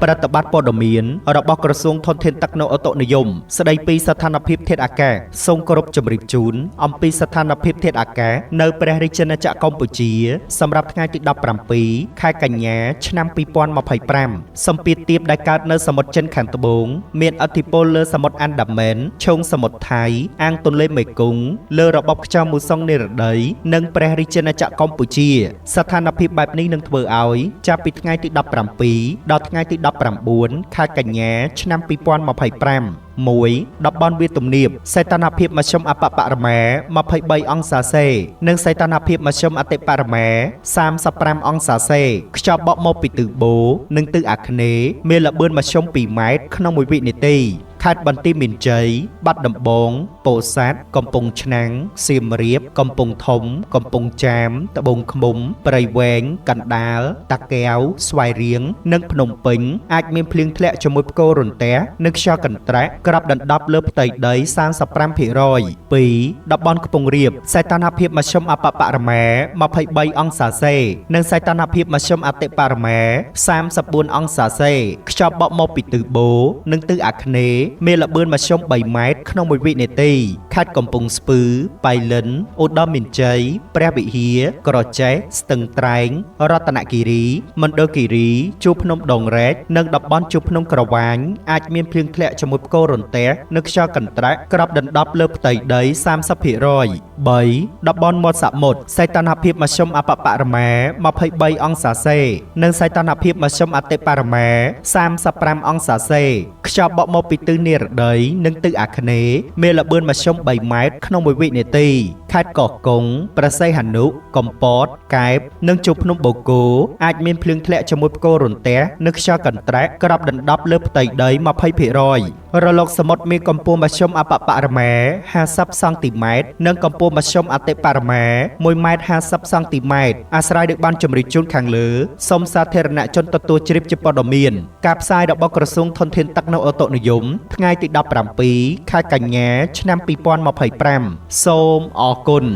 ប្រតិបត្តិព័ត៌មានរបស់ក្រសួងធនធានទឹកនៅអូតូនិយមស្ដីពីស្ថានភាពធាតុអាកាសសូមគោរពជម្រាបជូនអំពីស្ថានភាពធាតុអាកាសនៅព្រះរាជាណាចក្រកម្ពុជាសម្រាប់ថ្ងៃទី17ខែកញ្ញាឆ្នាំ2025សម្ពាធទាបដែលកើតនៅសមុទ្រចិនខាងត្បូងមានឥទ្ធិពលលើសមុទ្រអានដាមែនឈូងសមុទ្រថៃអាងទន្លេមេគង្គលើរបបខ្យល់មូសុងនិរតីនិងព្រះរាជាណាចក្រកម្ពុជាស្ថានភាពបែបនេះនឹងធ្វើឲ្យចាប់ពីថ្ងៃទី17ដល់ថ្ងៃទី19ខែកញ្ញាឆ្នាំ2025 1. តំបន់វាលទំនាបសីតុណ្ហភាពមធ្យមអបបរមា23អង្សាសេនិងសីតុណ្ហភាពមធ្យមអតិបរមា35អង្សាសេខ្យល់បក់មកពីទិសបូនិងទិសអាគ្នេយ៍មានល្បឿនមធ្យម2ម៉ែត្រក្នុង1វិនាទីខេត្តបន្ទាយមានជ័យបាត់ដំបងពោធិ៍សាត់កំពង់ឆ្នាំងសៀមរាបកំពង់ធំកំពង់ចាមត្បូងឃ្មុំព្រៃវែងកណ្ដាលតាកែវស្វាយរៀងនិងភ្នំពេញអាចមានភ្លៀងធ្លាក់ជាមួយផ្គររន្ទះនិងខ្យល់កន្ត្រាក់ក្របដណ្ដប់លើផ្ទៃដី 35% 2. តំបន់ខ្ពង់រាបសីតុណ្ហភាពមធ្យមអបបរមា23អង្សាសេនិងសីតុណ្ហភាពមធ្យមអតិបរមា34អង្សាសេខ្យល់បក់មកពីទិសបូនិងទិសអាគ្នេយ៍មានល្បឿនមធ្យម3ម៉ែត្រក្នុង1វិនាទីខេត្តកំពង់ស្ពឺបៃលិនឧត្តរមានជ័យព្រះវិហារក្រចេះស្ទឹងត្រែងរតនគិរីមណ្ឌលគិរីជួរភ្នំដងរែកនិងតំបន់ជួរភ្នំក្រវាញអាចមានភ្លៀងធ្លាក់ជាមួយផ្គររន្ទះនិងខ្យល់កន្ត្រាក់ក្របដណ្ដប់លើផ្ទៃដី 30% 3. តំបន់មាត់សមុទ្រសីតុណ្ហភាពមធ្យមអបបរមា23អង្សាសេនិងសីតុណ្ហភាពមធ្យមអតិបរមា35អង្សាសេខ្យល់បក់មកពីទិសនិរតីនិងទិសអាគ្នេយ៍មានល្បឿនមធ្យម3ម៉ែត្រក្នុង1វិនាទីខេត្តកោះកុងព្រះសីហនុកំពតកែបនិងជួរភ្នំបូកគោអាចមានភ្លៀងធ្លាក់ជាមួយផ្គររន្ទះនិងខ្យល់កន្ត្រាក់ក្របដណ្ដប់លើផ្ទៃដី 20% រលកសមុទ្រមានកម្ពស់មធ្យមអបបរមា50សង់ទីម៉ែត្រនិងកម្ពស់មធ្យមអតិបរមា1ម៉ែត្រ50សង់ទីម៉ែត្រអាស្រ័យនឹងបានជម្រាបជូនខាងលើសូមសាធារណជនទទួលជ្រាបជាព័ត៌មានការផ្សាយរបស់ក្រសួងធនធានទឹកនៅអូតូនិយមថ្ងៃទី17ខែកញ្ញាឆ្នាំ2025សូមអរគុណ